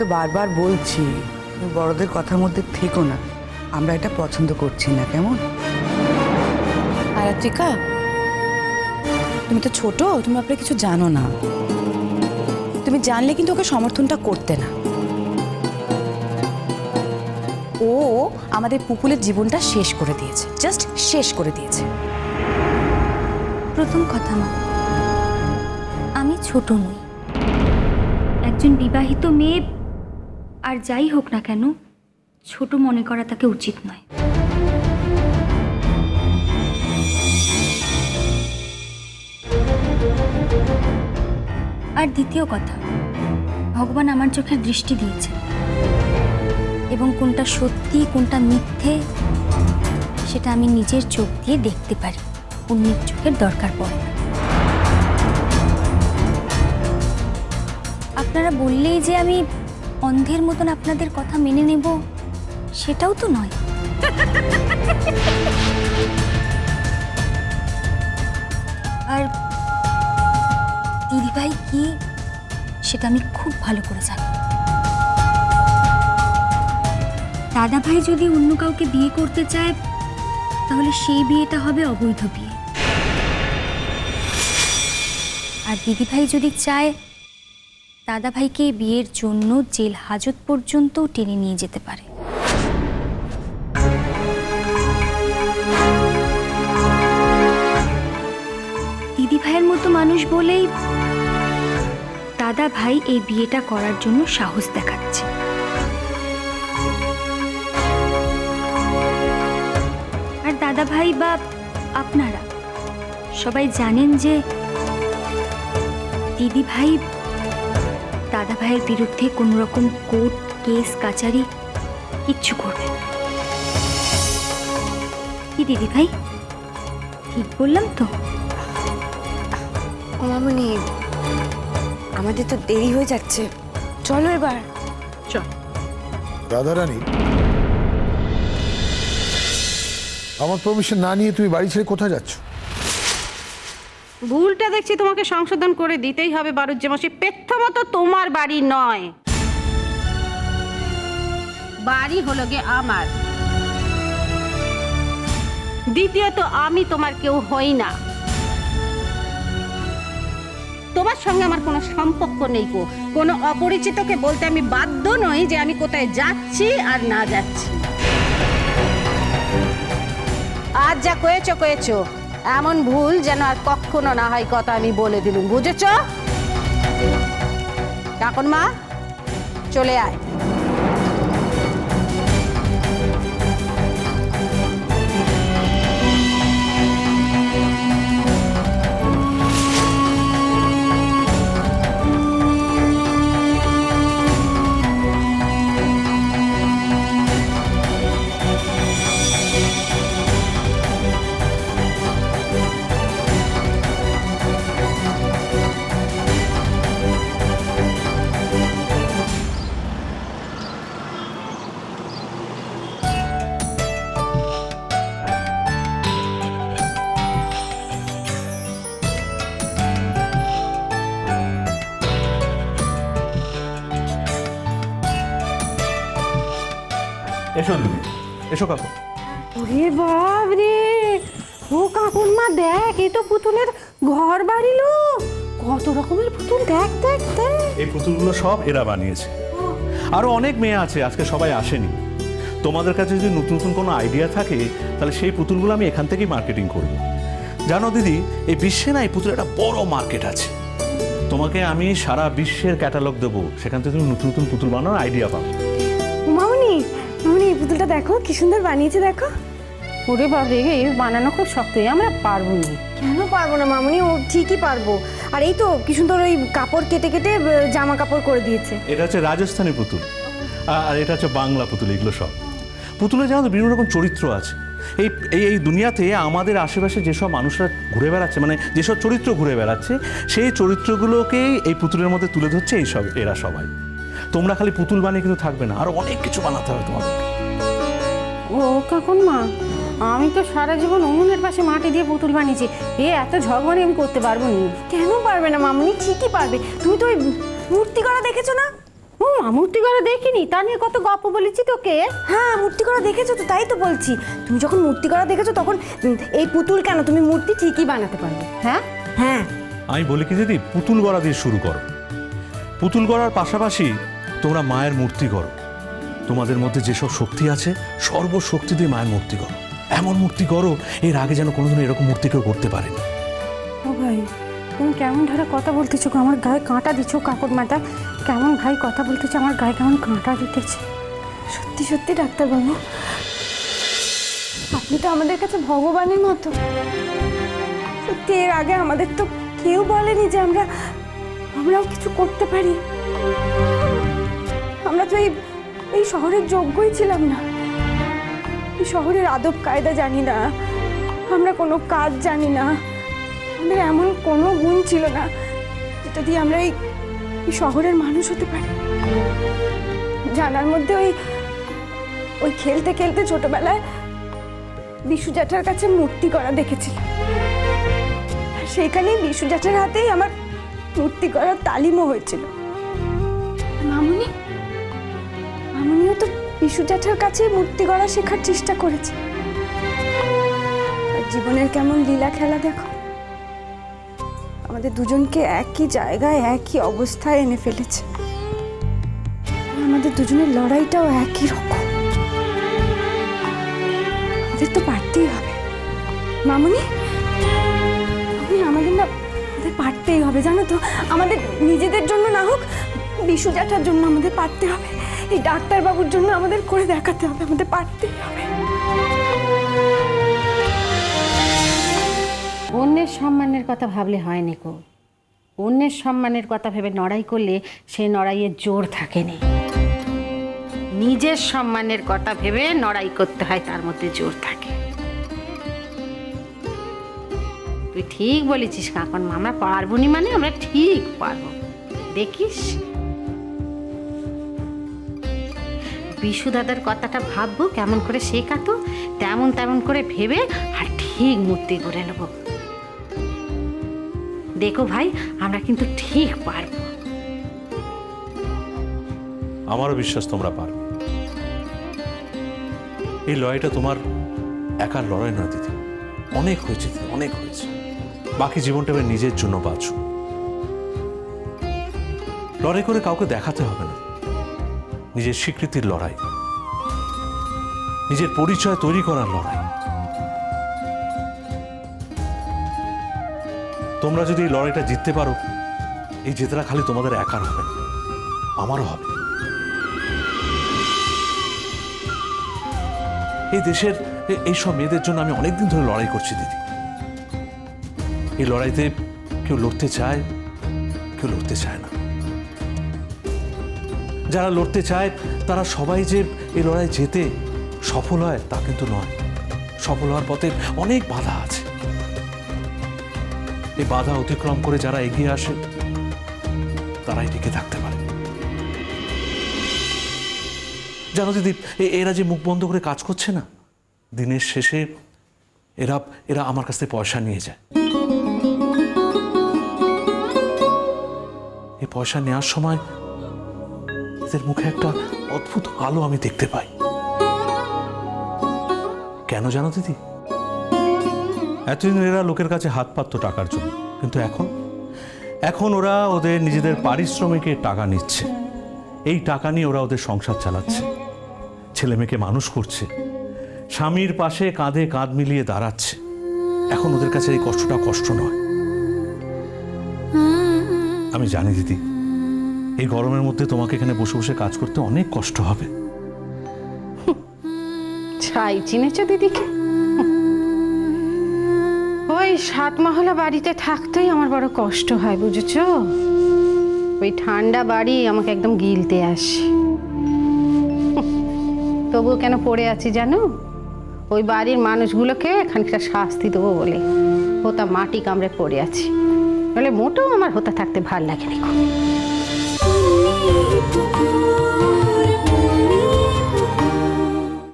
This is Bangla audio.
তো বারবার বলছি তুমি বড়দের কথার মধ্যে থেকো না, আমরা এটা পছন্দ করছি না, কেমন? আরাত্রিকা, তুমি তো ছোট, তুমি আপনার কিছু জানো না। তুমি জানলে কিন্তু ওকে সমর্থনটা করতে না। ও আমাদের পুপুলের জীবনটা শেষ করে দিয়েছে, জাস্ট শেষ করে দিয়েছে। প্রথম কথা মা, আমি ছোট নই। একজন বিবাহিত মেয়ে আর যাই হোক না কেন, ছোট মনে করা তাকে উচিত নয়। আর দ্বিতীয় কথা, ভগবান আমার চোখের দৃষ্টি দিয়েছে, এবং কোনটা সত্যি কোনটা মিথ্যে সেটা আমি নিজের চোখ দিয়ে দেখতে পারি, অন্যের চোখের দরকার পড়ে না। আপনারা বললেই যে আমি অন্ধের মতন আপনাদের কথা মেনে নেব, সেটাও তো নয়। আর দিদিভাই কি সেটা আমি খুব ভালো করে জানি। দাদাভাই যদি অন্য কাউকে বিয়ে করতে চায়, তাহলে সেই বিয়েটা হবে অবৈধ বিয়ে। আর দিদিভাই যদি চায়, দাদাভাইকে বিয়ের জন্য জেল হাজত পর্যন্ত টেনে নিয়ে যেতে পারে। দিদিভাইয়ের মতো মানুষ বলেই দাদাভাই এই বিয়েটা করার জন্য সাহস দেখাচ্ছে। আর দাদাভাই বা আপনারা সবাই জানেন যে দিদিভাই দাদাভাইয়ের বিরুদ্ধে কোনো রকম কোর্ট কেস কাচারি কিচ্ছু করবে না। কি দিদিভাই, ঠিক বললাম তো? ও মামনি, আমাদের তো দেরি হয়ে যাচ্ছে, চলো এবার। চল। রাধারানী, আমার পারমিশন না নিয়ে তুমি বাড়ি ছেড়ে কোথায় যাচ্ছ? ভুলটা দেখছি তোমাকে সংশোধন করে দিতেই হবে বারুজ্জামশাই। প্রথমত তোমার বাড়ি নয়, বাড়ি হলো গে আমার। দ্বিতীয়ত আমি তোমার কেউ হই না, তোমার সঙ্গে আমার কোনো সম্পর্ক নেই। কোনো অপরিচিতকে বলতে আমি বাধ্য নই যে আমি কোথায় যাচ্ছি আর না যাচ্ছি। আজ যা কয়েছো এমন ভুল যেন আর কখনো না হয়, কথা আমি বলে দিলুম, বুঝেছ? এখন মা চলে আয়। এসো দিদি, এসো কাকু। ওরে বাপ রে, ও কাকুরমা দেখ, এই তো পুতুলের ঘর বাড়ি লো, কত রকমের পুতুল, দেখ দেখ দেখ। এই পুতুলগুলো সব এরা বানিয়েছে। আরো অনেক মেয়ে আছে, আজকে সবাই আসেনি। তোমাদের কাছে যদি নতুন নতুন কোনো আইডিয়া থাকে, তাহলে সেই পুতুলগুলো আমি এখান থেকেই মার্কেটিং করব। জানো দিদি, এই বিশ্বে না এই পুতুলের একটা বড় মার্কেট আছে। তোমাকে আমি সারা বিশ্বের ক্যাটালগ দেবো, সেখান থেকে তুমি নতুন নতুন পুতুল বানানোর আইডিয়া পাবে। মামনি, মামনি এই পুতুলটা দেখো কি সুন্দর বানিয়েছে, দেখো। ওরে বাবা, এই বানানো খুব শক্ত, আমরা পারবো না। কেন পারবো না মামনি, ও ঠিকই পারবো। আর এই তো কি সুন্দর ওই কাপড় কেটে কেটে জামা কাপড় করে দিয়েছে। এটা হচ্ছে রাজস্থানী পুতুল, আর এটা হচ্ছে বাংলা পুতুল। এগুলো সব পুতুলে জানো তো বিভিন্ন রকম চরিত্র আছে। এই এই দুনিয়াতে আমাদের আশেপাশে যেসব মানুষরা ঘুরে বেড়াচ্ছে, মানে যেসব চরিত্র ঘুরে বেড়াচ্ছে, সেই চরিত্রগুলোকেই এই পুতুলের মধ্যে তুলে ধরছে এইসব এরা সবাই। তোমরা খালি পুতুল বানিয়ে কিন্তু থাকবে না, আরো অনেক কিছু বানাতে হবে তোমাদের। ও কাকুরমা, আমি তো সারা জীবন উনুনের পাশে মাটি দিয়ে পুতুল বানিয়েছি, এত ঝগড়ানি আমি করতে পারবো না। কেন পারবে না মামনি, ঠিকই পারবে। তুমি তো ওই মূর্তি করা দেখেছো না, ও মূর্তি করা দেখিনি, তা নিয়ে কত গল্প বলেছি তোকে। হ্যাঁ মূর্তি করা দেখেছো তো, তাই তো বলছি। তুমি যখন মূর্তি করা দেখেছো তখন এই পুতুল কেন, তুমি মূর্তি ঠিকই বানাতে পারবে। হ্যাঁ হ্যাঁ আমি বলি কি দিদি, পুতুল গড়া দিয়ে শুরু করো। পুতুল গড়ার পাশাপাশি তোমরা মায়ের মূর্তি করো। তোমাদের মধ্যে যেসব শক্তি আছে সর্বশক্তি দিয়ে মায়ের মূর্তি করো। এমন মূর্তি করো এর আগে যেন কোনোদিন এরকম মূর্তি কেউ করতে পারেনি। ও ভাই, তুমি কেমন ধারে কথা বলতেছো গো? আমার গায়ে কাঁটা দিচ্ছ কাকুর মাথা। কেমন ভাই কথা বলতেছো, আমার গায়ে কেমন কাঁটা দিতেছে। সত্যি সত্যি ডাক্তারবাবু, আপনি তো আমাদের কাছে ভগবানের মতো। সত্যি এর আগে আমাদের তো কেউ বলেনি যে আমরাও কিছু করতে পারি। আমরা তো এই শহরের যোগ্যই ছিলাম না। এই শহরের আদব কায়দা জানি না, আমরা কোনো কাজ জানি না, আমাদের এমন কোনো গুণ ছিল না যেটা দিয়ে আমরা এই শহরের মানুষ হতে পারি। জানার মধ্যে ওই খেলতে খেলতে ছোটবেলায় বিশু জ্যাঠার কাছে মূর্তি করা দেখেছিলাম। আর সেইখানেই বিশু জ্যাঠার হাতেই আমার মূর্তি করার তালিমও হয়েছিল। মামুনিও তো বিশু জ্যাঠার কাছে মূর্তি করা শেখার চেষ্টা করেছে। আর জীবনের কেমন লীলা খেলা দেখো, আমাদের দুজনকে একই জায়গায় একই অবস্থায় এনে ফেলেছে। আমাদের দুজনের লড়াইটাও একই রকম। আমাদের তো পারতেই হবে মামুনি, আমাদের পারতেই হবে, জানো তো। আমাদের নিজেদের জন্য না হোক, বিশু জ্যাঠার জন্য আমাদের পারতে হবে। এই ডাক্তারবাবুর জন্য আমাদের করে দেখাতে হবে, আমাদের পারতেই হবে। অন্যের সম্মানের কথা ভাবলে হয় না গো। অন্যের সম্মানের কথা ভেবে লড়াই করলে সে লড়াইয়ের জোর থাকেনি। নিজের সম্মানের কথা ভেবে লড়াই করতে হয়, তার মধ্যে জোর থাকে। তুই ঠিক বলেছিস কাকন, আমরা পারবো নি মানে আমরা ঠিক পারবো, দেখিস। বিশু দাদার কথাটা ভাববো কেমন করে শেখাতো, তেমন করে ভেবে আর ঠিক মূর্তি করে নেবো। দেখো ভাই, আমরা কিন্তু ঠিক পারবো। আমারও বিশ্বাস তোমরা পারবে। এই লড়াইটা তোমার একার লড়াই না দিদি, অনেক হয়েছে দিদি, অনেক হয়েছে। বাকি জীবনটা এবার নিজের জন্য বাঁচো। লড়াই করে কাউকে দেখাতে হবে না। নিজের স্বীকৃতির লড়াই, নিজের পরিচয় তৈরি করার লড়াই। তোমরা যদি এই লড়াইটা জিততে পারো, এই জেতাটা খালি তোমাদের একার হবে, আমারও হবে। এই দেশের এইসব মেয়েদের জন্য আমি অনেকদিন ধরে লড়াই করছি দিদি। এই লড়াইতে কেউ লড়তে চায়, কেউ লড়তে চায় না। যারা লড়তে চায় তারা সবাই যে এই লড়াই জেতে সফল হয় তা কিন্তু নয়। সফল হওয়ার পথে অনেক বাধা আছে। এই বাধা অতিক্রম করে যারা এগিয়ে আসে তারাই টিকে থাকতে পারে। জানো দিদি, এরা যে মুখ বন্ধ করে কাজ করছে না, দিনের শেষে এরা আমার কাছ থেকে পয়সা নিয়ে যায়। এই পয়সা নেওয়ার সময় এদের মুখে একটা অদ্ভুত আলো আমি দেখতে পাই। কেন জানো দিদি? এতদিন এরা লোকের কাছে হাত পাততো টাকার জন্য, কিন্তু এখন ওরা ওদের নিজেদের পারিশ্রমিকের টাকা নিচ্ছে। এই টাকা নিয়ে ওরা ওদের সংসার চালাচ্ছে, ছেলে মেয়েকে মানুষ করছে, স্বামীর পাশে কাঁধে কাঁধ মিলিয়ে দাঁড়াচ্ছে। এখন ওদের কাছে এই কষ্টটা কষ্ট নয়। আমি জানি দিদি, এই গরমের মধ্যে তোমাকে এখানে বসে বসে কাজ করতে অনেক কষ্ট হবে। ছাই চিনেছ দিদিকে? ওই 7 মহলা বাড়িতে থাকতেই আমার বড় কষ্ট হয়, বুঝেছ? ওই ঠান্ডা বাড়ি আমাকে একদম গিলতে আসে। তবুও কেন পড়ে আছি জানো? ওই বাড়ির মানুষগুলোকে খানিকটা শাস্তি দেবো বলে হোতা মাটি কামড়ে পড়ে আছি। বলে মোটেও আমার হোতা থাকতে ভাল লাগে না।